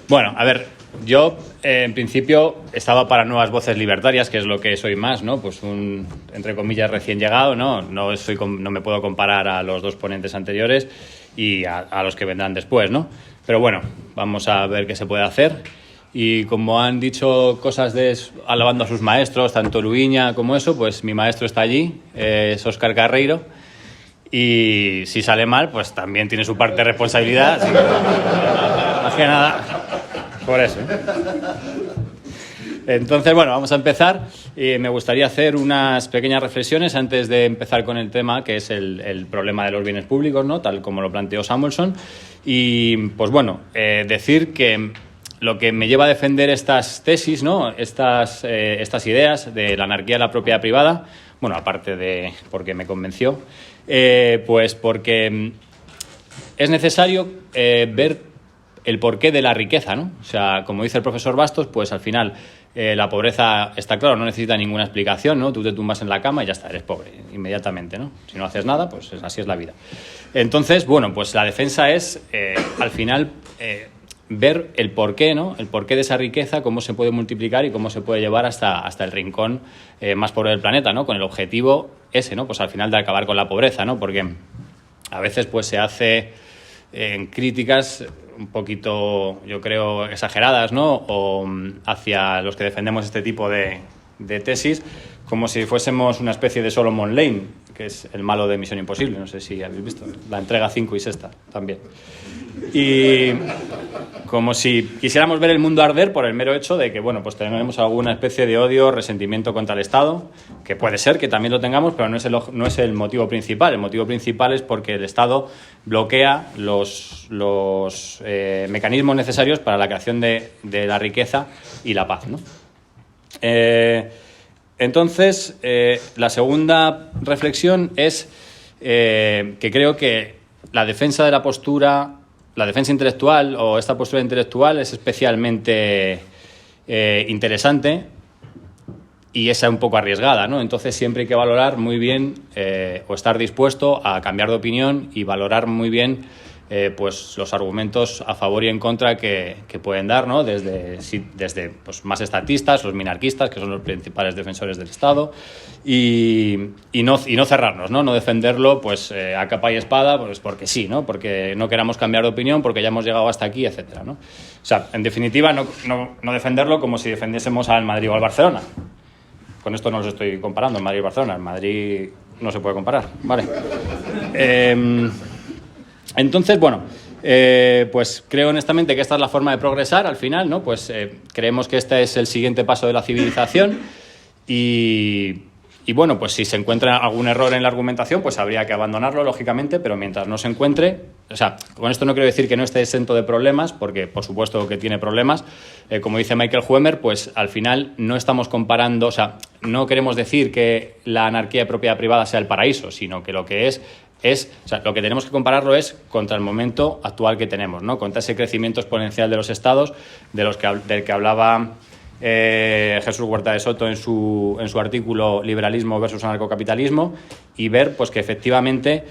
Bueno, a ver, yo en principio estaba para nuevas voces libertarias, que es lo que soy más, ¿no? Pues un, entre comillas, recién llegado, ¿no? No me puedo comparar a los dos ponentes anteriores y a los que vendrán después, ¿no? Pero bueno, vamos a ver qué se puede hacer. Y como han dicho cosas alabando a sus maestros, tanto Luiña como eso, pues mi maestro está allí, es Óscar Carreiro. Y si sale mal, pues también tiene su parte de responsabilidad. Así que, más que nada, por eso. Entonces, bueno, vamos a empezar. Me gustaría hacer unas pequeñas reflexiones antes de empezar con el tema, que es el problema de los bienes públicos, ¿no? Tal como lo planteó Samuelson. Y, pues bueno, decir que lo que me lleva a defender estas tesis, ¿no? Estas ideas de la anarquía de la propiedad privada, bueno, aparte de porque me convenció, pues porque es necesario ver el porqué de la riqueza, ¿no? O sea, como dice el profesor Bastos, pues al final la pobreza, está claro, no necesita ninguna explicación, ¿no? Tú te tumbas en la cama y ya está, eres pobre inmediatamente, ¿no? Si no haces nada, pues así es la vida. Entonces, bueno, pues la defensa es, al final, ver el porqué, ¿no? El porqué de esa riqueza, cómo se puede multiplicar y cómo se puede llevar hasta el rincón más pobre del planeta, ¿no? Con el objetivo ese, ¿no? Pues al final de acabar con la pobreza, ¿no? Porque a veces pues se hace en críticas un poquito, yo creo, exageradas, ¿no? O hacia los que defendemos este tipo de tesis, como si fuésemos una especie de Solomon Lane, que es el malo de Misión Imposible, no sé si habéis visto, la entrega 5 y 6 también. Y como si quisiéramos ver el mundo arder por el mero hecho de que, bueno, pues tenemos alguna especie de odio, resentimiento contra el Estado, que puede ser que también lo tengamos, pero no es el motivo principal. El motivo principal es porque el Estado bloquea los mecanismos necesarios para la creación de la riqueza y la paz, ¿no? Entonces, la segunda reflexión es que creo que la defensa de la postura, la defensa intelectual o esta postura intelectual es especialmente interesante y es un poco arriesgada, ¿no? Entonces siempre hay que valorar muy bien o estar dispuesto a cambiar de opinión y valorar muy bien pues los argumentos a favor y en contra que pueden dar, ¿no? Desde pues, más estatistas, los minarquistas, que son los principales defensores del Estado, y no cerrarnos, ¿no? No defenderlo pues a capa y espada, pues porque sí, ¿no? Porque no queramos cambiar de opinión, porque ya hemos llegado hasta aquí, etcétera, ¿no? O sea, en definitiva, no defenderlo como si defendiésemos al Madrid o al Barcelona. Con esto no los estoy comparando, el Madrid y Barcelona. El Madrid no se puede comparar, ¿vale? Entonces, bueno, pues creo honestamente que esta es la forma de progresar al final, ¿no? Pues creemos que este es el siguiente paso de la civilización y bueno, pues si se encuentra algún error en la argumentación, pues habría que abandonarlo, lógicamente, pero mientras no se encuentre, o sea, con esto no quiero decir que no esté exento de problemas, porque por supuesto que tiene problemas, como dice Michael Huemer, pues al final no estamos comparando, o sea, no queremos decir que la anarquía de propiedad privada sea el paraíso, sino que lo que o sea, lo que tenemos que compararlo es contra el momento actual que tenemos, ¿no? Contra ese crecimiento exponencial de los estados del que hablaba Jesús Huerta de Soto en su artículo Liberalismo versus anarcocapitalismo, y ver pues que efectivamente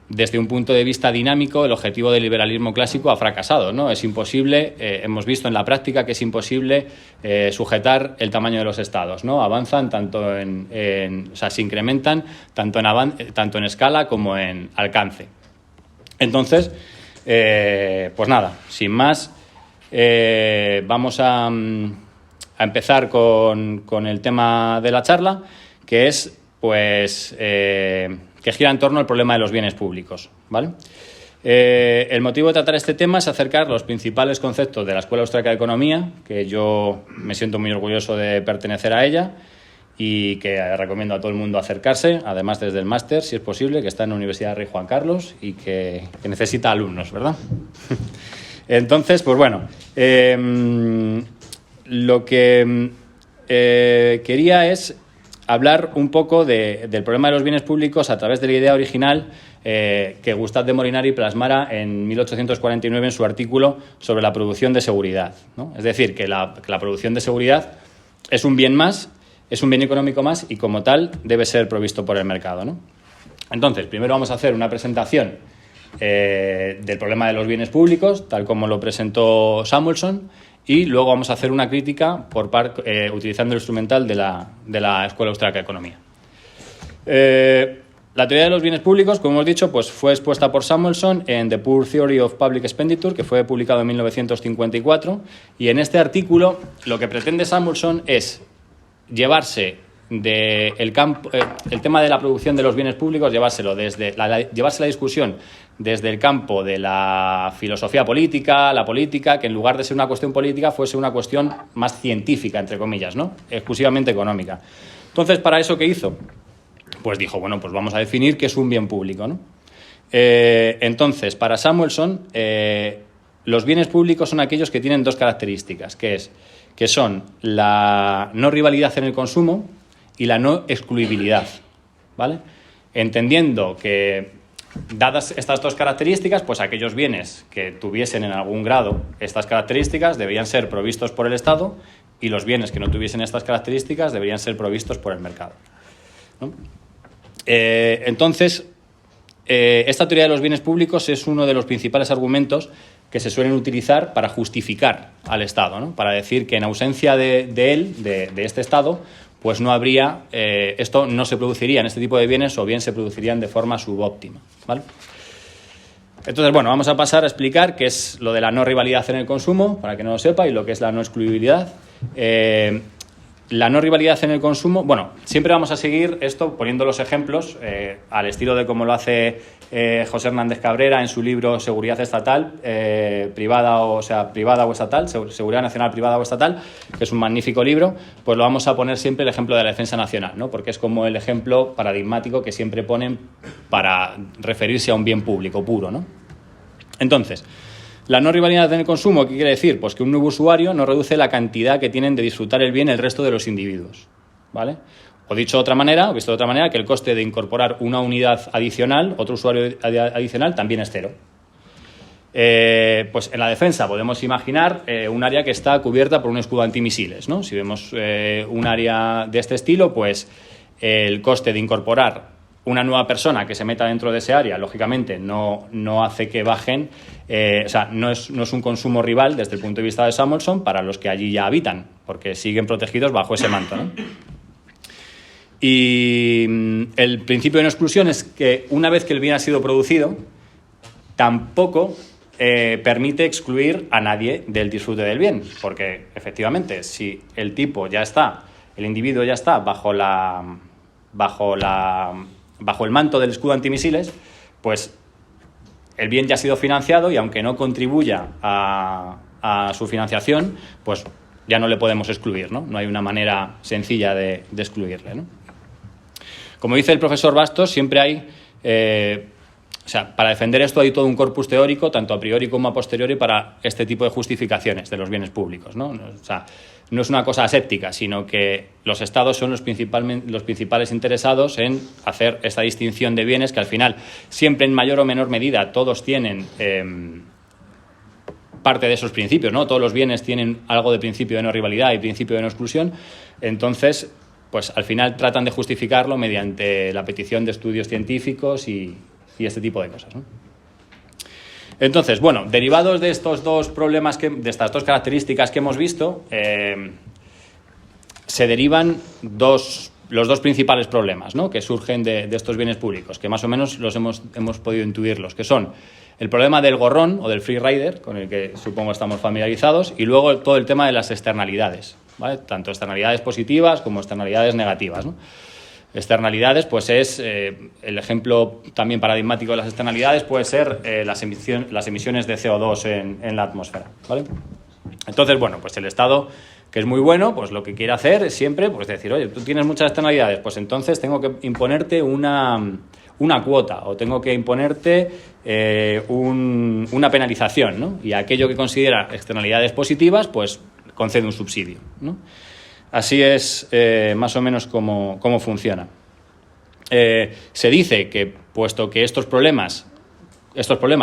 desde un punto de vista dinámico el objetivo del liberalismo clásico ha fracasado, ¿no? Es imposible, hemos visto en la práctica que es imposible sujetar el tamaño de los estados, ¿no? Avanzan o sea, se incrementan tanto en escala como en alcance. Entonces, pues nada, sin más, vamos a empezar con el tema de la charla, que es pues que gira en torno al problema de los bienes públicos, ¿vale? El motivo de tratar este tema es acercar los principales conceptos de la Escuela Austríaca de Economía, que yo me siento muy orgulloso de pertenecer a ella y que recomiendo a todo el mundo acercarse, además desde el máster, si es posible, que está en la Universidad Rey Juan Carlos y que necesita alumnos, ¿verdad? Entonces, pues bueno, lo que quería es hablar un poco del problema de los bienes públicos a través de la idea original que Gustave de Molinari plasmara en 1849 en su artículo sobre la producción de seguridad, ¿no? Es decir, que la producción de seguridad es un bien más, es un bien económico más y como tal debe ser provisto por el mercado, ¿no? Entonces, primero vamos a hacer una presentación del problema de los bienes públicos, tal como lo presentó Samuelson, y luego vamos a hacer una crítica utilizando el instrumental de la Escuela Austriaca de Economía. La teoría de los bienes públicos, como hemos dicho, pues fue expuesta por Samuelson en The Poor Theory of Public Expenditure, que fue publicado en 1954, y en este artículo lo que pretende Samuelson es llevarse el tema de la producción de los bienes públicos, llevarse la discusión desde el campo de la filosofía política, la política, que en lugar de ser una cuestión política fuese una cuestión más científica, entre comillas, ¿no? Exclusivamente económica. Entonces, ¿para eso qué hizo? Pues dijo, bueno, pues vamos a definir qué es un bien público, ¿no? Entonces, para Samuelson, los bienes públicos son aquellos que tienen dos características, que son la no rivalidad en el consumo y la no excluibilidad, ¿vale? Entendiendo que, dadas estas dos características, pues aquellos bienes que tuviesen en algún grado estas características deberían ser provistos por el Estado, y los bienes que no tuviesen estas características deberían ser provistos por el mercado, ¿no? Entonces, esta teoría de los bienes públicos es uno de los principales argumentos que se suelen utilizar para justificar al Estado, ¿no? Para decir que en ausencia de este Estado, pues no habría, esto no se produciría en este tipo de bienes, o bien se producirían de forma subóptima, ¿vale? Entonces, bueno, vamos a pasar a explicar qué es lo de la no rivalidad en el consumo, para que no lo sepa, y lo que es la no excluibilidad. La no rivalidad en el consumo, bueno, siempre vamos a seguir esto poniendo los ejemplos al estilo de cómo lo hace José Hernández Cabrera en su libro Seguridad Estatal, privada o estatal, Seguridad Nacional Privada o Estatal, que es un magnífico libro. Pues lo vamos a poner siempre el ejemplo de la defensa nacional, ¿no? Porque es como el ejemplo paradigmático que siempre ponen para referirse a un bien público puro, ¿no? Entonces, la no rivalidad en el consumo, ¿qué quiere decir? Pues que un nuevo usuario no reduce la cantidad que tienen de disfrutar el bien el resto de los individuos, ¿vale? O visto de otra manera, que el coste de incorporar una unidad adicional, otro usuario adicional, también es cero. Pues en la defensa podemos imaginar un área que está cubierta por un escudo antimisiles, ¿no? Si vemos un área de este estilo, pues el coste de incorporar una nueva persona que se meta dentro de ese área, lógicamente, no hace que bajen, no es un consumo rival desde el punto de vista de Samuelson para los que allí ya habitan, porque siguen protegidos bajo ese manto, ¿no? Y el principio de no exclusión es que una vez que el bien ha sido producido, tampoco permite excluir a nadie del disfrute del bien, porque efectivamente, si el individuo ya está bajo el manto del escudo antimisiles, pues el bien ya ha sido financiado, y aunque no contribuya a su financiación, pues ya no le podemos excluir, ¿no? No hay una manera sencilla de excluirle, ¿no? Como dice el profesor Bastos, siempre hay... para defender esto hay todo un corpus teórico, tanto a priori como a posteriori, para este tipo de justificaciones de los bienes públicos, ¿no? No es una cosa aséptica, sino que los estados son los principales interesados en hacer esta distinción de bienes que al final, siempre en mayor o menor medida, todos tienen parte de esos principios, ¿no? Todos los bienes tienen algo de principio de no rivalidad y principio de no exclusión. Entonces, pues al final tratan de justificarlo mediante la petición de estudios científicos y este tipo de cosas, ¿no? Entonces, bueno, derivados de estos dos problemas, de estas dos características que hemos visto, se derivan los dos principales problemas, ¿no? Que surgen de estos bienes públicos, que más o menos los hemos podido intuirlos, que son el problema del gorrón o del free rider, con el que supongo estamos familiarizados, y luego todo el tema de las externalidades, ¿vale? Tanto externalidades positivas como externalidades negativas, ¿no? Externalidades, pues es el ejemplo también paradigmático de las externalidades puede ser las emisiones de CO2 en la atmósfera, ¿vale? Entonces, bueno, pues el Estado, que es muy bueno, pues lo que quiere hacer es siempre pues decir, oye, tú tienes muchas externalidades, pues entonces tengo que imponerte una cuota, o tengo que imponerte una penalización, ¿no? Y aquello que considera externalidades positivas, pues concede un subsidio, ¿no? Así es más o menos cómo funciona. Se dice que, puesto que estos problemas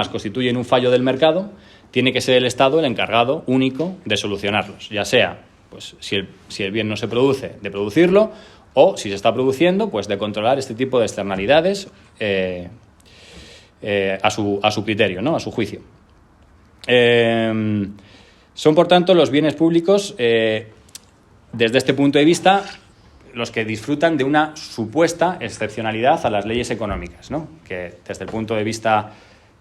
constituyen un fallo del mercado, tiene que ser el Estado el encargado único de solucionarlos, ya sea, pues, si el bien no se produce, de producirlo, o si se está produciendo, pues de controlar este tipo de externalidades a su criterio, ¿no? A su juicio. Son, por tanto, los bienes públicos, desde este punto de vista, los que disfrutan de una supuesta excepcionalidad a las leyes económicas, ¿no? Que desde el punto de vista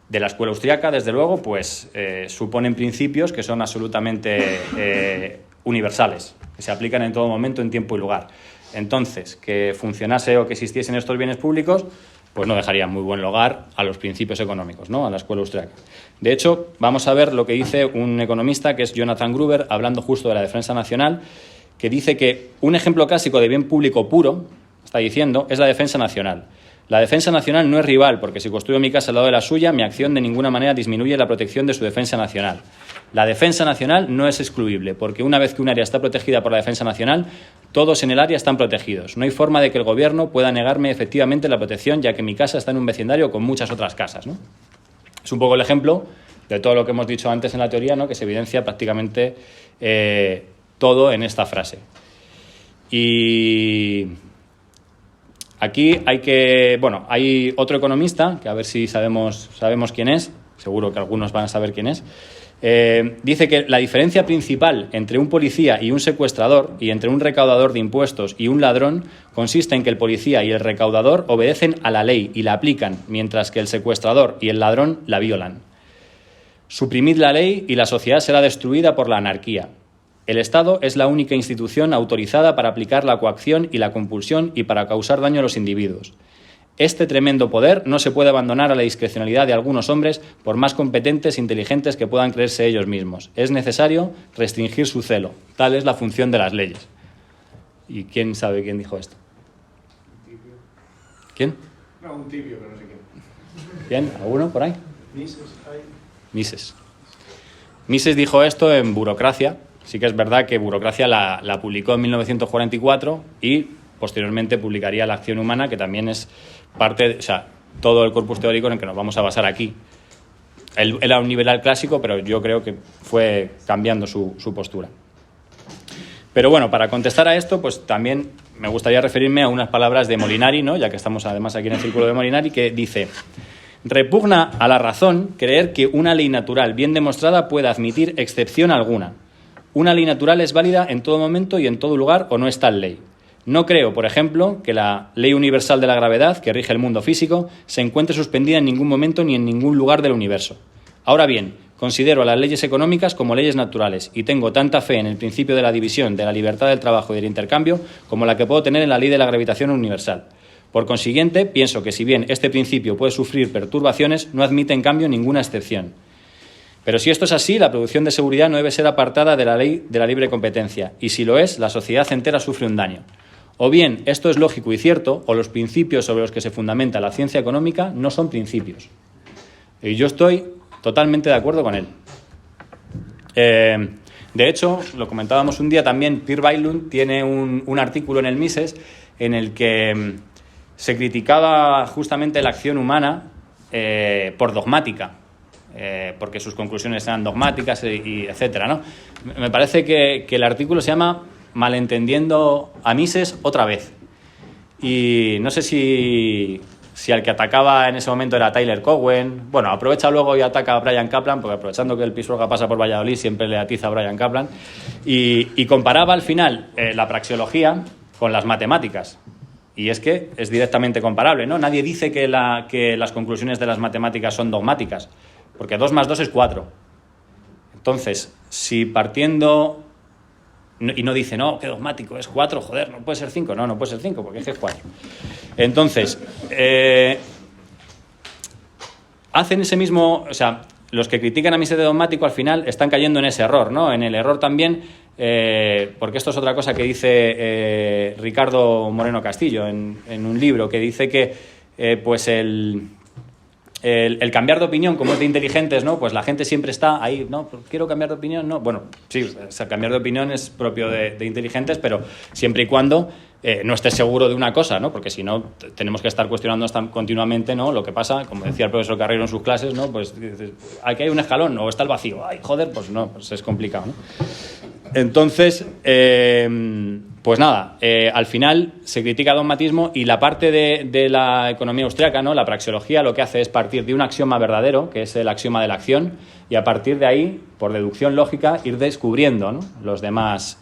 de la escuela austríaca, desde luego, pues suponen principios que son absolutamente universales, que se aplican en todo momento, en tiempo y lugar. Entonces, que funcionase o que existiesen estos bienes públicos, pues no dejaría muy buen lugar a los principios económicos, ¿no? A la escuela austríaca. De hecho, vamos a ver lo que dice un economista, que es Jonathan Gruber, hablando justo de la defensa nacional, que dice que un ejemplo clásico de bien público puro, está diciendo, es la defensa nacional. La defensa nacional no es rival, porque si construyo mi casa al lado de la suya, mi acción de ninguna manera disminuye la protección de su defensa nacional. La defensa nacional no es excluible, porque una vez que un área está protegida por la defensa nacional, todos en el área están protegidos. No hay forma de que el gobierno pueda negarme efectivamente la protección, ya que mi casa está en un vecindario con muchas otras casas, ¿no? Es un poco el ejemplo de todo lo que hemos dicho antes en la teoría, ¿no? Que se evidencia prácticamente todo en esta frase. Y aquí hay otro economista, que a ver si sabemos quién es, seguro que algunos van a saber quién es. Dice que la diferencia principal entre un policía y un secuestrador, y entre un recaudador de impuestos y un ladrón, consiste en que el policía y el recaudador obedecen a la ley y la aplican, mientras que el secuestrador y el ladrón la violan. Suprimid la ley y la sociedad será destruida por la anarquía. El Estado es la única institución autorizada para aplicar la coacción y la compulsión y para causar daño a los individuos. Este tremendo poder no se puede abandonar a la discrecionalidad de algunos hombres, por más competentes e inteligentes que puedan creerse ellos mismos. Es necesario restringir su celo. Tal es la función de las leyes. ¿Y quién sabe quién dijo esto? ¿Quién? No, un tibio, pero no sé quién. ¿Quién? ¿Alguno por ahí? Mises dijo esto en Burocracia. Sí que es verdad que Burocracia la publicó en 1944 y posteriormente publicaría La acción humana, que también es parte, todo el corpus teórico en el que nos vamos a basar aquí. Él era un liberal clásico, pero yo creo que fue cambiando su postura. Pero bueno, para contestar a esto, pues también me gustaría referirme a unas palabras de Molinari, ¿no? Ya que estamos además aquí en el círculo de Molinari, que dice: repugna a la razón creer que una ley natural bien demostrada pueda admitir excepción alguna. Una ley natural es válida en todo momento y en todo lugar, o no es tal ley. No creo, por ejemplo, que la ley universal de la gravedad, que rige el mundo físico, se encuentre suspendida en ningún momento ni en ningún lugar del universo. Ahora bien, considero a las leyes económicas como leyes naturales y tengo tanta fe en el principio de la división, de la libertad del trabajo y del intercambio como la que puedo tener en la ley de la gravitación universal. Por consiguiente, pienso que si bien este principio puede sufrir perturbaciones, no admite en cambio ninguna excepción. Pero si esto es así, la producción de seguridad no debe ser apartada de la ley de la libre competencia, y si lo es, la sociedad entera sufre un daño. O bien esto es lógico y cierto, o los principios sobre los que se fundamenta la ciencia económica no son principios. Y yo estoy totalmente de acuerdo con él. De hecho, lo comentábamos un día también, Pierre Bailund tiene un artículo en el Mises en el que se criticaba justamente la acción humana por dogmática. Porque sus conclusiones eran dogmáticas y etcétera, ¿no? Me parece que el artículo se llama Malentendiendo a Mises otra vez. Y no sé si al que atacaba en ese momento era Tyler Cowen. Bueno, aprovecha luego y ataca a Brian Kaplan, porque aprovechando que el Pisuerga pasa por Valladolid, siempre le atiza a Brian Kaplan. Y comparaba al final la praxeología con las matemáticas. Y es que es directamente comparable, ¿no? Nadie dice que las conclusiones de las matemáticas son dogmáticas, porque 2 más 2 es 4. Entonces, si partiendo... Y no dice, no, qué dogmático, es 4, joder, no puede ser 5. No puede ser 5, porque es que es 4. Entonces, hacen ese mismo... O sea, los que critican a Mises de dogmático al final están cayendo en ese error, ¿no? En el error también, porque esto es otra cosa que dice Ricardo Moreno Castillo en un libro, que dice que pues el cambiar de opinión, como es de inteligentes, ¿no? Pues la gente siempre está ahí, ¿no? ¿Quiero cambiar de opinión? No. Bueno, sí, o sea, cambiar de opinión es propio de inteligentes, pero siempre y cuando no estés seguro de una cosa, ¿no? Porque si no, tenemos que estar cuestionando continuamente, ¿no? Lo que pasa, como decía el profesor Carrero en sus clases, ¿no? Pues dices, aquí hay un escalón, o está el vacío. Ay, joder, pues no, pues es complicado, ¿no? Entonces, Pues nada, al final se critica dogmatismo y la parte de la economía austriaca, ¿no? La praxeología, lo que hace es partir de un axioma verdadero, que es el axioma de la acción, y a partir de ahí, por deducción lógica, ir descubriendo, ¿no? las demás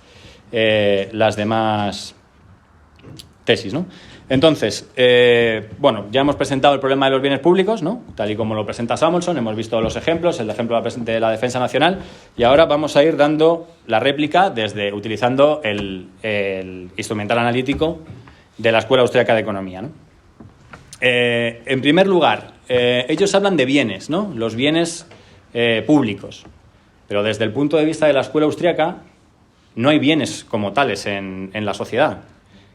tesis, ¿no? Entonces, bueno, ya hemos presentado el problema de los bienes públicos, ¿no? Tal y como lo presenta Samuelson, hemos visto los ejemplos, el ejemplo de la defensa nacional, y ahora vamos a ir dando la réplica utilizando el instrumental analítico de la Escuela Austriaca de Economía, ¿no? En primer lugar, ellos hablan de bienes, ¿no? Los bienes públicos, pero desde el punto de vista de la Escuela Austriaca no hay bienes como tales en la sociedad.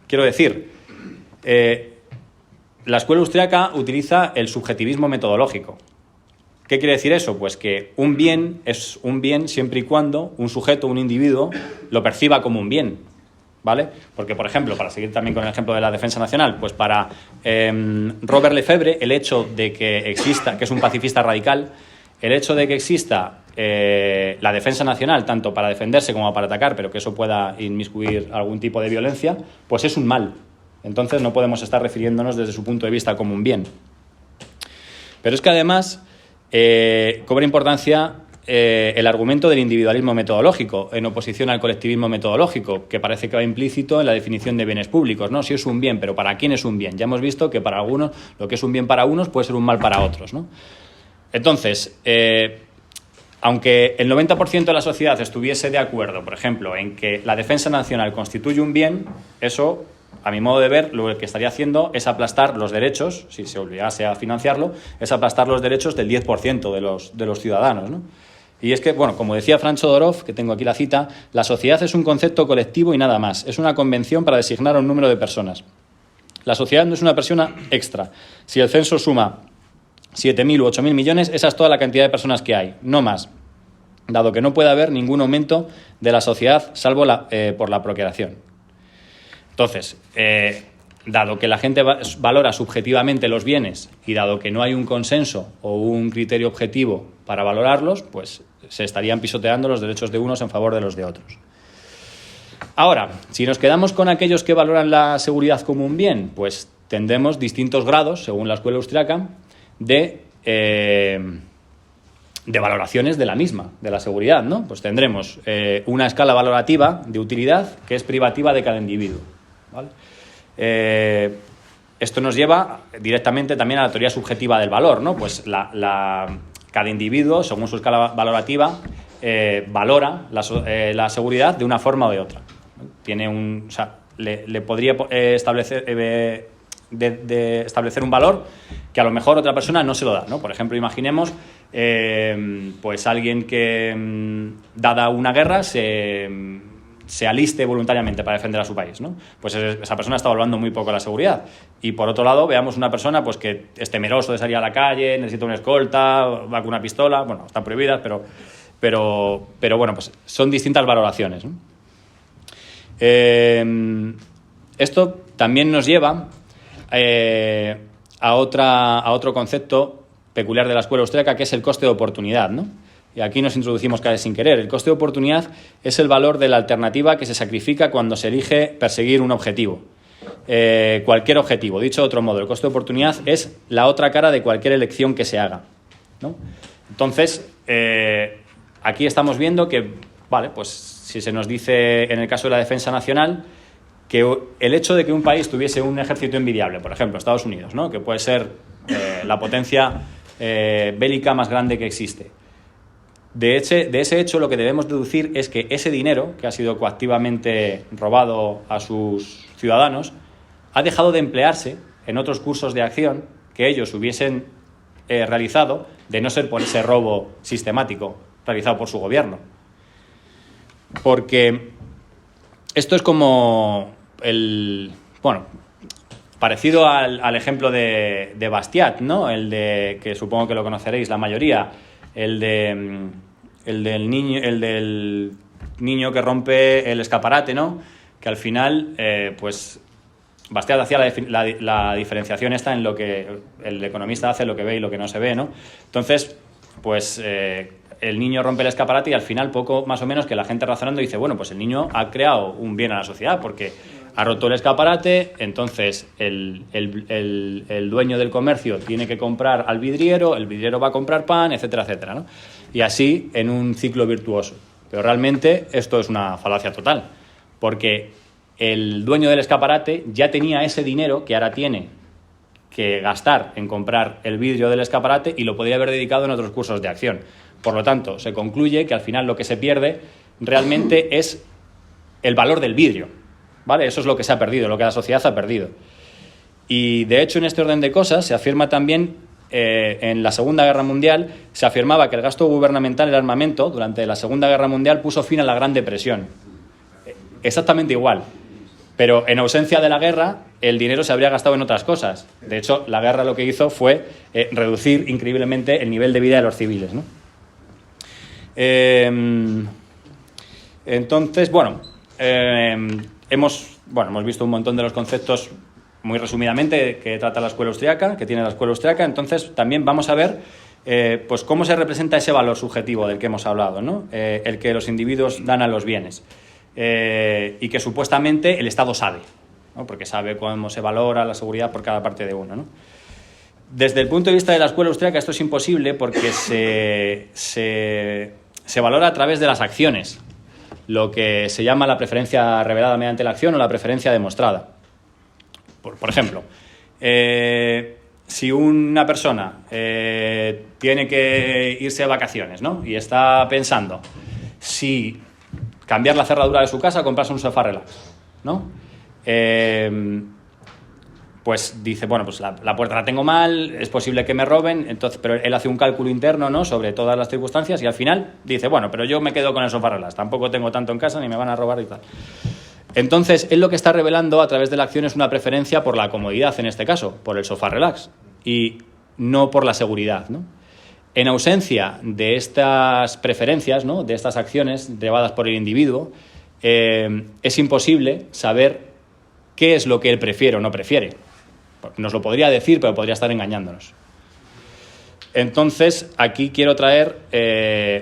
Quiero decir, la Escuela Austriaca utiliza el subjetivismo metodológico. ¿Qué quiere decir eso? Pues que un bien es un bien siempre y cuando un sujeto, un individuo, lo perciba como un bien, ¿vale? Porque, por ejemplo, para seguir también con el ejemplo de la defensa nacional, pues para Robert Lefebvre, el hecho de que exista, que es un pacifista radical, el hecho de que exista la defensa nacional, tanto para defenderse como para atacar, pero que eso pueda inmiscuir algún tipo de violencia, pues es un mal. Entonces no podemos estar refiriéndonos desde su punto de vista como un bien. Pero es que además cobra importancia el argumento del individualismo metodológico en oposición al colectivismo metodológico, que parece que va implícito en la definición de bienes públicos, ¿no? Si es un bien, pero ¿para quién es un bien? Ya hemos visto que para algunos lo que es un bien para unos puede ser un mal para otros, ¿no? Entonces, aunque el 90% de la sociedad estuviese de acuerdo, por ejemplo, en que la defensa nacional constituye un bien, eso, a mi modo de ver, lo que estaría haciendo es aplastar los derechos, si se obligase a financiarlo, es aplastar los derechos del 10% de los ciudadanos, ¿no? Y es que, bueno, como decía Franz Jodorov, que tengo aquí la cita, la sociedad es un concepto colectivo y nada más. Es una convención para designar a un número de personas. La sociedad no es una persona extra. Si el censo suma 7.000 u 8.000 millones, esa es toda la cantidad de personas que hay, no más, dado que no puede haber ningún aumento de la sociedad salvo por la procreación. Entonces, dado que la gente valora subjetivamente los bienes y dado que no hay un consenso o un criterio objetivo para valorarlos, pues se estarían pisoteando los derechos de unos en favor de los de otros. Ahora, si nos quedamos con aquellos que valoran la seguridad como un bien, pues tendremos distintos grados, según la Escuela Austriaca, de valoraciones de la misma, de la seguridad, ¿no? Pues tendremos una escala valorativa de utilidad que es privativa de cada individuo, ¿vale? Esto nos lleva directamente también a la teoría subjetiva del valor, ¿no? Pues cada individuo, según su escala valorativa, valora la seguridad de una forma o de otra. Tiene o sea, le podría establecer un valor que a lo mejor otra persona no se lo da, ¿no? Por ejemplo, imaginemos pues alguien que, dada una guerra, se aliste voluntariamente para defender a su país, ¿no? Pues esa persona está valorando muy poco la seguridad. Y por otro lado, veamos una persona pues que es temeroso de salir a la calle, necesita una escolta, va con una pistola, bueno, están prohibidas, pero bueno, pues son distintas valoraciones, ¿no? Esto también nos lleva a otro concepto peculiar de la Escuela Austriaca, que es el coste de oportunidad, ¿no? Y aquí nos introducimos casi sin querer. El coste de oportunidad es el valor de la alternativa que se sacrifica cuando se elige perseguir un objetivo. Cualquier objetivo. Dicho de otro modo, el coste de oportunidad es la otra cara de cualquier elección que se haga, ¿no? Entonces, aquí estamos viendo que, vale, pues si se nos dice en el caso de la defensa nacional que el hecho de que un país tuviese un ejército envidiable, por ejemplo, Estados Unidos, ¿no? Que puede ser la potencia bélica más grande que existe. De ese hecho, lo que debemos deducir es que ese dinero, que ha sido coactivamente robado a sus ciudadanos, ha dejado de emplearse en otros cursos de acción que ellos hubiesen realizado, de no ser por ese robo sistemático realizado por su gobierno. Porque esto es como parecido al ejemplo de Bastiat, ¿no? El de, que supongo que lo conoceréis la mayoría, el del niño que rompe el escaparate, ¿no? Que al final, pues Bastiat hacía la diferenciación esta en lo que el economista hace, lo que ve y lo que no se ve, ¿no? Entonces, pues el niño rompe el escaparate y al final poco más o menos que la gente razonando dice, bueno, pues el niño ha creado un bien a la sociedad porque ha roto el escaparate, entonces el dueño del comercio tiene que comprar al vidriero, el vidriero va a comprar pan, etcétera, etcétera, ¿no? Y así en un ciclo virtuoso. Pero realmente esto es una falacia total, porque el dueño del escaparate ya tenía ese dinero que ahora tiene que gastar en comprar el vidrio del escaparate y lo podría haber dedicado en otros cursos de acción. Por lo tanto, se concluye que al final lo que se pierde realmente es el valor del vidrio, ¿vale? Eso es lo que se ha perdido, lo que la sociedad ha perdido. Y de hecho, en este orden de cosas, se afirma también, en la Segunda Guerra Mundial, se afirmaba que el gasto gubernamental en armamento durante la Segunda Guerra Mundial puso fin a la Gran Depresión. Exactamente igual. Pero en ausencia de la guerra, el dinero se habría gastado en otras cosas. De hecho, la guerra lo que hizo fue reducir increíblemente el nivel de vida de los civiles, ¿no? Entonces, hemos visto un montón de los conceptos muy resumidamente que trata la escuela austriaca, que tiene la escuela austriaca. Entonces, también vamos a ver pues cómo se representa ese valor subjetivo del que hemos hablado, ¿no? El que los individuos dan a los bienes. Y que supuestamente el Estado sabe, ¿no? Porque sabe cómo se valora la seguridad por cada parte de uno, ¿no? Desde el punto de vista de la escuela austríaca esto es imposible porque se valora a través de las acciones, lo que se llama la preferencia revelada mediante la acción o la preferencia demostrada. Por ejemplo, si una persona tiene que irse de vacaciones, ¿no? Y está pensando si cambiar la cerradura de su casa o comprarse un sofá relax, ¿no? Pues dice, bueno, pues la puerta la tengo mal, es posible que me roben, entonces, pero él hace un cálculo interno, ¿no?, sobre todas las circunstancias y al final dice, bueno, pero yo me quedo con el sofá relax, tampoco tengo tanto en casa ni me van a robar y tal. Entonces, él lo que está revelando a través de la acción es una preferencia por la comodidad, en este caso, por el sofá relax, y no por la seguridad, ¿no? En ausencia de estas preferencias, ¿no?, de estas acciones llevadas por el individuo, es imposible saber qué es lo que él prefiere o no prefiere. Nos lo podría decir, pero podría estar engañándonos. Entonces, aquí quiero traer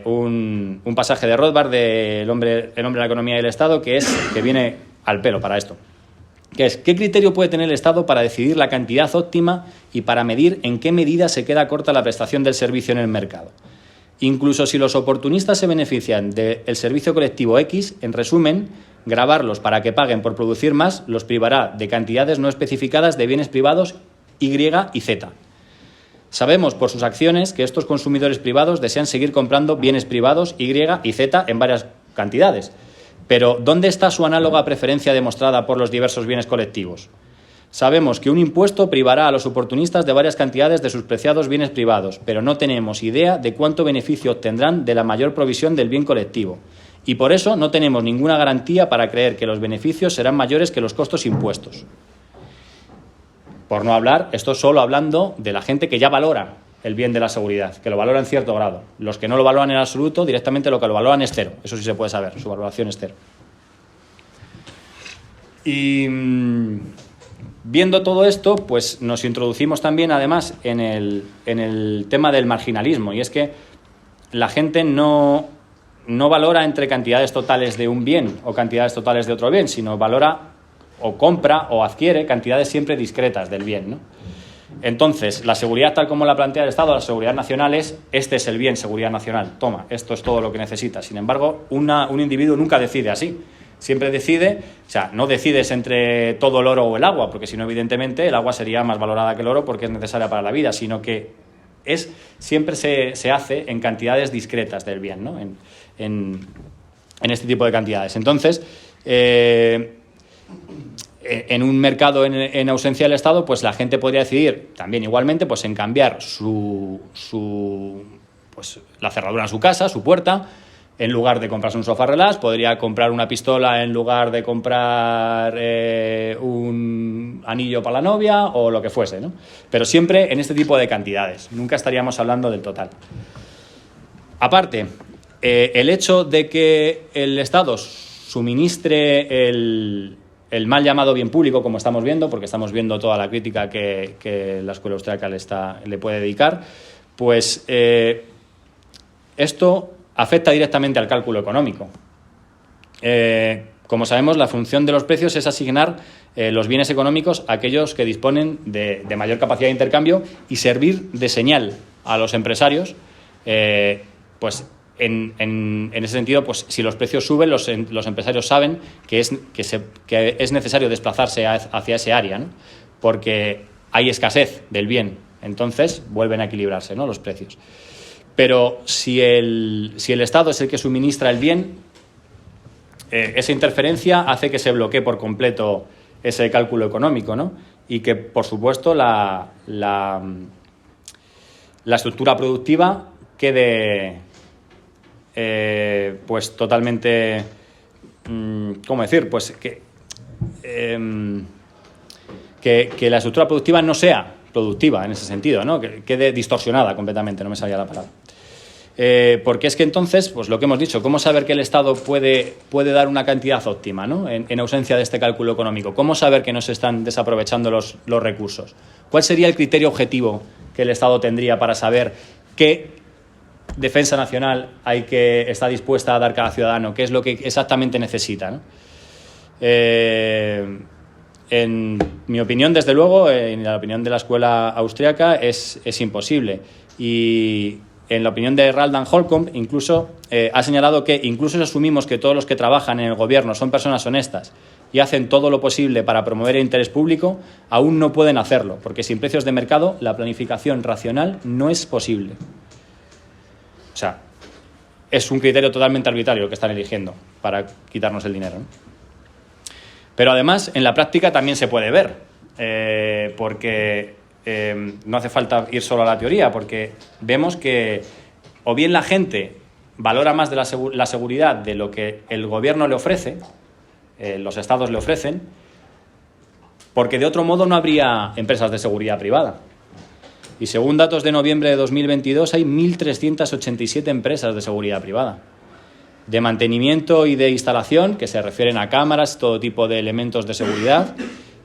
un pasaje de Rothbard, de El hombre, la economía y el Estado, que viene al pelo para esto. Que es, ¿qué criterio puede tener el Estado para decidir la cantidad óptima y para medir en qué medida se queda corta la prestación del servicio en el mercado? Incluso si los oportunistas se benefician del servicio colectivo X, en resumen, gravarlos para que paguen por producir más los privará de cantidades no especificadas de bienes privados Y y Z. Sabemos por sus acciones que estos consumidores privados desean seguir comprando bienes privados Y y Z en varias cantidades. Pero, ¿dónde está su análoga preferencia demostrada por los diversos bienes colectivos? Sabemos que un impuesto privará a los oportunistas de varias cantidades de sus preciados bienes privados, pero no tenemos idea de cuánto beneficio obtendrán de la mayor provisión del bien colectivo. Y por eso no tenemos ninguna garantía para creer que los beneficios serán mayores que los costos impuestos. Por no hablar, esto solo hablando de la gente que ya valora el bien de la seguridad, que lo valora en cierto grado. Los que no lo valoran en absoluto, directamente lo que lo valoran es cero. Eso sí se puede saber, su valoración es cero. Y viendo todo esto, pues nos introducimos también, además, en el tema del marginalismo. Y es que la gente no valora entre cantidades totales de un bien o cantidades totales de otro bien, sino valora o compra o adquiere cantidades siempre discretas del bien, ¿no? Entonces, la seguridad tal como la plantea el Estado, la seguridad nacional este es el bien, seguridad nacional, toma, esto es todo lo que necesitas. Sin embargo, un individuo nunca decide así. Siempre decide, o sea, no decides entre todo el oro o el agua, porque si no, evidentemente, el agua sería más valorada que el oro porque es necesaria para la vida, sino que siempre se hace en cantidades discretas del bien, ¿no? En este tipo de cantidades. Entonces, en un mercado en ausencia del Estado, pues la gente podría decidir también igualmente pues en cambiar la cerradura en su casa, su puerta. En lugar de comprarse un sofá relax, podría comprar una pistola en lugar de comprar un anillo para la novia o lo que fuese, ¿no? Pero siempre en este tipo de cantidades. Nunca estaríamos hablando del total. Aparte, el hecho de que el Estado suministre el mal llamado bien público, como estamos viendo, porque estamos viendo toda la crítica que la escuela austríaca le puede dedicar, pues esto afecta directamente al cálculo económico. Como sabemos, la función de los precios es asignar los bienes económicos a aquellos que disponen de mayor capacidad de intercambio y servir de señal a los empresarios. Pues en ese sentido, pues si los precios suben, los empresarios saben que es necesario desplazarse hacia ese área, ¿no? Porque hay escasez del bien, entonces vuelven a equilibrarse, ¿no?, los precios. Pero si el Estado es el que suministra el bien, esa interferencia hace que se bloquee por completo ese cálculo económico, ¿no? Y que, por supuesto, la estructura productiva quede pues totalmente, ¿cómo decir? Pues que la estructura productiva no sea productiva en ese sentido, ¿no? Que quede distorsionada completamente, no me salía la palabra. Porque es que entonces, pues lo que hemos dicho, ¿cómo saber que el Estado puede dar una cantidad óptima, ¿no?, en ausencia de este cálculo económico? ¿Cómo saber que no se están desaprovechando los recursos? ¿Cuál sería el criterio objetivo que el Estado tendría para saber qué defensa nacional está dispuesta a dar cada ciudadano? ¿Qué es lo que exactamente necesita, ¿no? En mi opinión, desde luego, en la opinión de la escuela austriaca, es imposible. Y en la opinión de Raldan Holcomb, incluso ha señalado que incluso si asumimos que todos los que trabajan en el gobierno son personas honestas y hacen todo lo posible para promover el interés público, aún no pueden hacerlo, porque sin precios de mercado la planificación racional no es posible. O sea, es un criterio totalmente arbitrario que están eligiendo para quitarnos el dinero, ¿no? Pero además, en la práctica también se puede ver, porque no hace falta ir solo a la teoría, porque vemos que o bien la gente valora más de la seguridad de lo que el gobierno le ofrece, los estados le ofrecen, porque de otro modo no habría empresas de seguridad privada. Y según datos de noviembre de 2022 hay 1.387 empresas de seguridad privada, de mantenimiento y de instalación, que se refieren a cámaras, todo tipo de elementos de seguridad,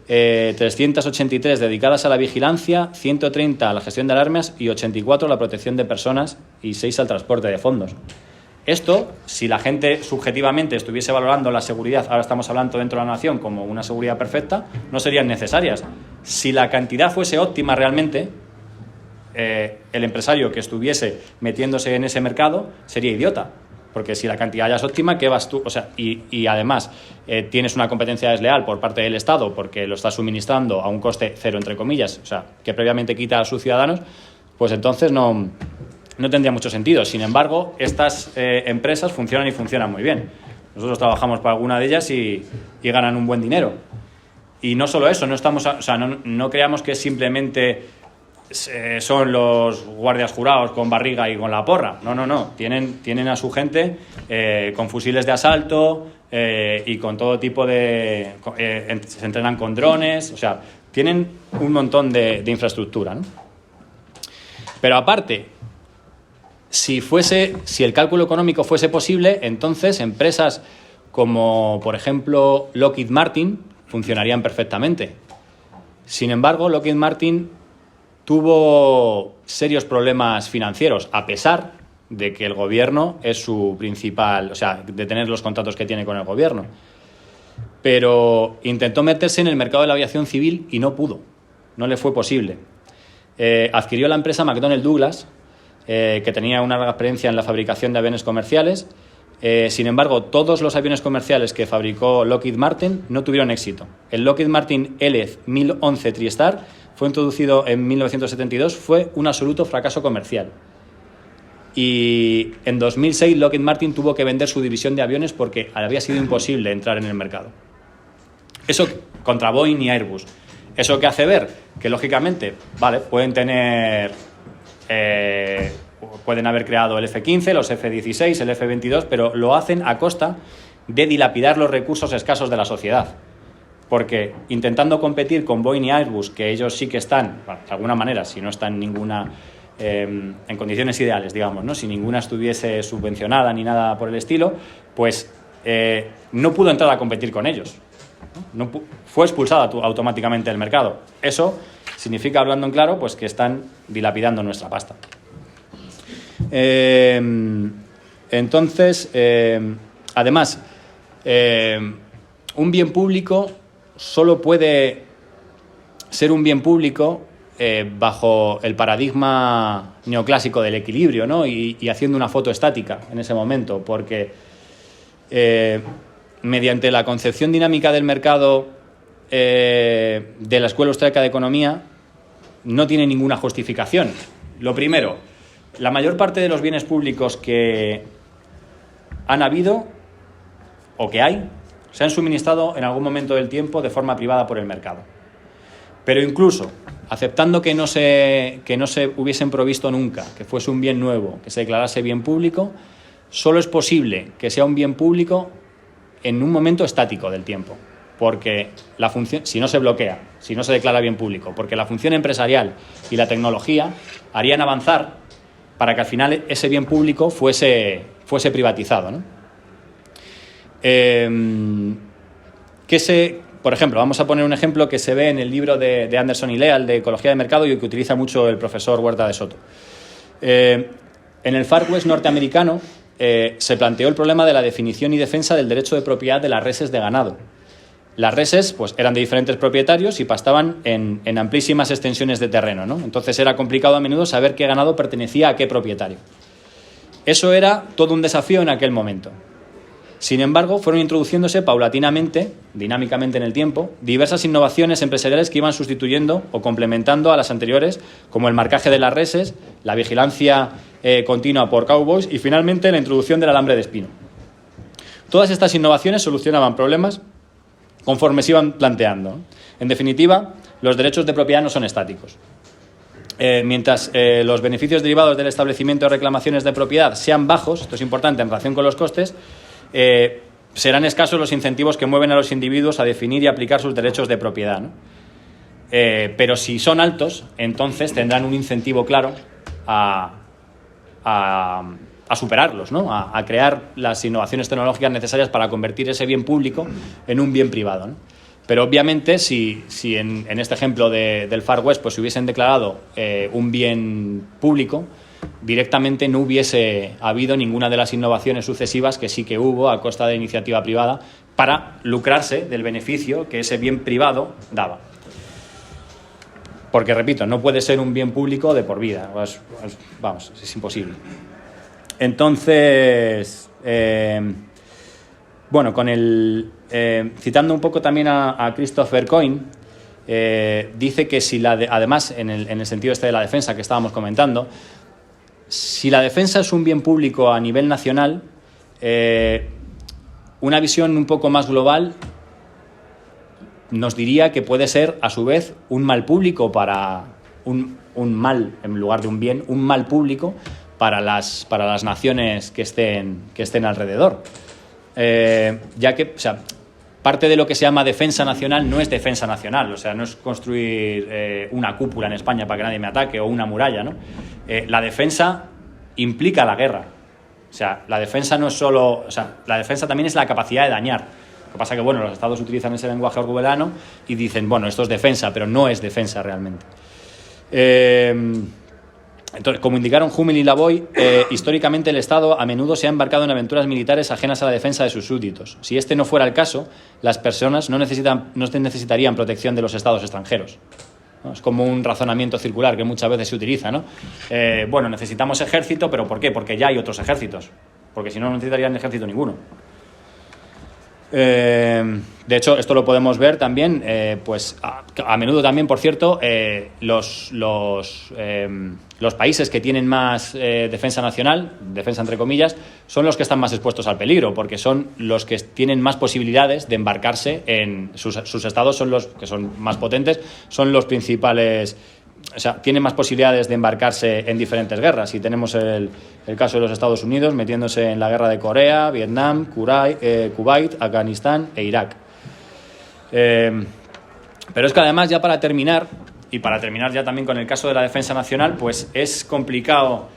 383 dedicadas a la vigilancia, 130 a la gestión de alarmas y 84 a la protección de personas y 6 al transporte de fondos. Esto, si la gente subjetivamente estuviese valorando la seguridad, ahora estamos hablando dentro de la nación como una seguridad perfecta, no serían necesarias. Si la cantidad fuese óptima realmente, el empresario que estuviese metiéndose en ese mercado sería idiota. Porque si la cantidad ya es óptima, ¿qué vas tú? O sea, y además tienes una competencia desleal por parte del Estado porque lo estás suministrando a un coste cero, entre comillas, o sea, que previamente quita a sus ciudadanos, pues entonces no tendría mucho sentido. Sin embargo, estas empresas funcionan y funcionan muy bien. Nosotros trabajamos para alguna de ellas y ganan un buen dinero. Y no solo eso, no creamos que simplemente son los guardias jurados con barriga y con la porra. No. Tienen a su gente con fusiles de asalto y con todo tipo de... se entrenan con drones, o sea, tienen un montón de infraestructura, ¿no? Pero aparte, si el cálculo económico fuese posible, entonces empresas como, por ejemplo, Lockheed Martin funcionarían perfectamente. Sin embargo, Lockheed Martin tuvo serios problemas financieros, a pesar de que el gobierno es su principal, o sea, de tener los contratos que tiene con el gobierno. Pero intentó meterse en el mercado de la aviación civil y no pudo, no le fue posible. Adquirió la empresa McDonnell Douglas, que tenía una larga experiencia en la fabricación de aviones comerciales. Sin embargo, todos los aviones comerciales que fabricó Lockheed Martin no tuvieron éxito. El Lockheed Martin LF-1011 TriStar fue introducido en 1972, fue un absoluto fracaso comercial. Y en 2006 Lockheed Martin tuvo que vender su división de aviones porque había sido imposible entrar en el mercado. Eso contra Boeing y Airbus. ¿Eso qué hace ver? Que lógicamente, vale, pueden haber creado el F-15, los F-16, el F-22, pero lo hacen a costa de dilapidar los recursos escasos de la sociedad. Porque intentando competir con Boeing y Airbus, que ellos sí que están, bueno, de alguna manera, si no están en condiciones ideales, digamos, ¿no? Si ninguna estuviese subvencionada ni nada por el estilo, pues no pudo entrar a competir con ellos. Fue expulsada automáticamente del mercado. Eso significa, hablando en claro, pues que están dilapidando nuestra pasta. Entonces, además, un bien público solo puede ser un bien público bajo el paradigma neoclásico del equilibrio, ¿no? Y haciendo una foto estática en ese momento, porque mediante la concepción dinámica del mercado de la Escuela Austríaca de Economía no tiene ninguna justificación. Lo primero, la mayor parte de los bienes públicos que han habido o que hay se han suministrado en algún momento del tiempo de forma privada por el mercado. Pero incluso aceptando que no se hubiesen provisto nunca, que fuese un bien nuevo, que se declarase bien público, solo es posible que sea un bien público en un momento estático del tiempo, porque la función, si no se bloquea, si no se declara bien público, porque la función empresarial y la tecnología harían avanzar para que al final ese bien público fuese privatizado, ¿no? Por ejemplo, vamos a poner un ejemplo que se ve en el libro de Anderson y Leal de Ecología de Mercado y que utiliza mucho el profesor Huerta de Soto. En el Far West norteamericano se planteó el problema de la definición y defensa del derecho de propiedad de las reses de ganado. Las reses pues, eran de diferentes propietarios y pastaban en amplísimas extensiones de terreno, ¿no? Entonces era complicado a menudo saber qué ganado pertenecía a qué propietario. Eso era todo un desafío en aquel momento. Sin embargo, fueron introduciéndose paulatinamente, dinámicamente en el tiempo, diversas innovaciones empresariales que iban sustituyendo o complementando a las anteriores, como el marcaje de las reses, la vigilancia continua por cowboys y finalmente la introducción del alambre de espino. Todas estas innovaciones solucionaban problemas conforme se iban planteando. En definitiva, los derechos de propiedad no son estáticos. Mientras los beneficios derivados del establecimiento de reclamaciones de propiedad sean bajos, esto es importante en relación con los costes, serán escasos los incentivos que mueven a los individuos a definir y aplicar sus derechos de propiedad, ¿no? Pero si son altos, entonces tendrán un incentivo claro a superarlos, ¿no? A crear las innovaciones tecnológicas necesarias para convertir ese bien público en un bien privado, ¿no? Pero obviamente si en este ejemplo del Far West pues, se hubiesen declarado un bien público, directamente no hubiese habido ninguna de las innovaciones sucesivas que sí que hubo a costa de iniciativa privada para lucrarse del beneficio que ese bien privado daba. Porque, repito, no puede ser un bien público de por vida. Vamos, es imposible. Entonces, bueno, citando un poco también a Christopher Coyne, dice que si además, en el sentido este de la defensa que estábamos comentando, si la defensa es un bien público a nivel nacional, una visión un poco más global nos diría que puede ser, a su vez, un mal público para un mal, en lugar de un bien, un mal público para las naciones que estén alrededor. Ya que, o sea, parte de lo que se llama defensa nacional no es defensa nacional, o sea, no es construir una cúpula en España para que nadie me ataque o una muralla, ¿no? La defensa implica la guerra. O sea, la defensa no es solo... O sea, la defensa también es la capacidad de dañar. Lo que pasa es que, bueno, los estados utilizan ese lenguaje orwelliano y dicen, bueno, esto es defensa, pero no es defensa realmente. Entonces, como indicaron Hummel y Lavoie, históricamente el Estado a menudo se ha embarcado en aventuras militares ajenas a la defensa de sus súbditos. Si este no fuera el caso, las personas no necesitarían protección de los estados extranjeros, ¿no? Es como un razonamiento circular que muchas veces se utiliza, ¿no? Bueno, necesitamos ejército, ¿pero por qué? Porque ya hay otros ejércitos. Porque si no, no necesitarían ejército ninguno. De hecho, esto lo podemos ver también, pues a menudo también, por cierto, los países que tienen más defensa nacional, defensa entre comillas, son los que están más expuestos al peligro, porque son los que tienen más posibilidades de embarcarse en sus estados, son los que son más potentes, son los principales. O sea, tienen más posibilidades de embarcarse en diferentes guerras. Y tenemos el caso de los Estados Unidos metiéndose en la guerra de Corea, Vietnam, Kuwait, Afganistán e Irak. Pero es que además, ya para terminar, y para terminar ya también con el caso de la defensa nacional, pues es complicado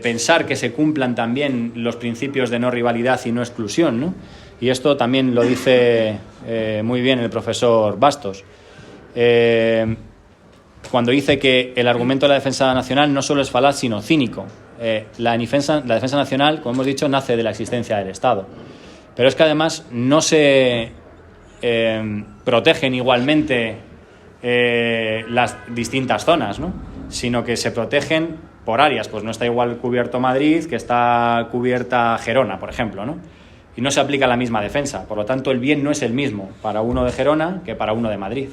pensar que se cumplan también los principios de no rivalidad y no exclusión, ¿no? Y esto también lo dice muy bien el profesor Bastos. Cuando dice que el argumento de la defensa nacional no solo es falaz, sino cínico. la defensa nacional, como hemos dicho, nace de la existencia del Estado. Pero es que además no se protegen igualmente las distintas zonas, ¿no? Sino que se protegen por áreas. Pues no está igual cubierto Madrid que está cubierta Gerona, por ejemplo, ¿no? Y no se aplica la misma defensa. Por lo tanto, el bien no es el mismo para uno de Gerona que para uno de Madrid.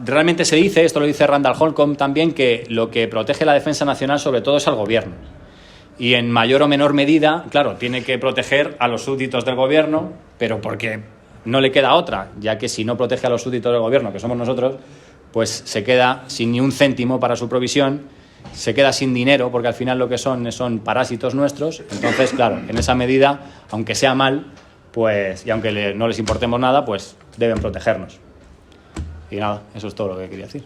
Realmente se dice, esto lo dice Randall Holcomb también, que lo que protege la defensa nacional sobre todo es al gobierno. Y en mayor o menor medida, claro, tiene que proteger a los súbditos del gobierno, pero porque no le queda otra, ya que si no protege a los súbditos del gobierno, que somos nosotros, pues se queda sin ni un céntimo para su provisión, se queda sin dinero, porque al final lo que son parásitos nuestros. Entonces, claro, en esa medida, aunque sea mal, pues, y aunque no les importemos nada, pues deben protegernos. Y nada, eso es todo lo que quería decir.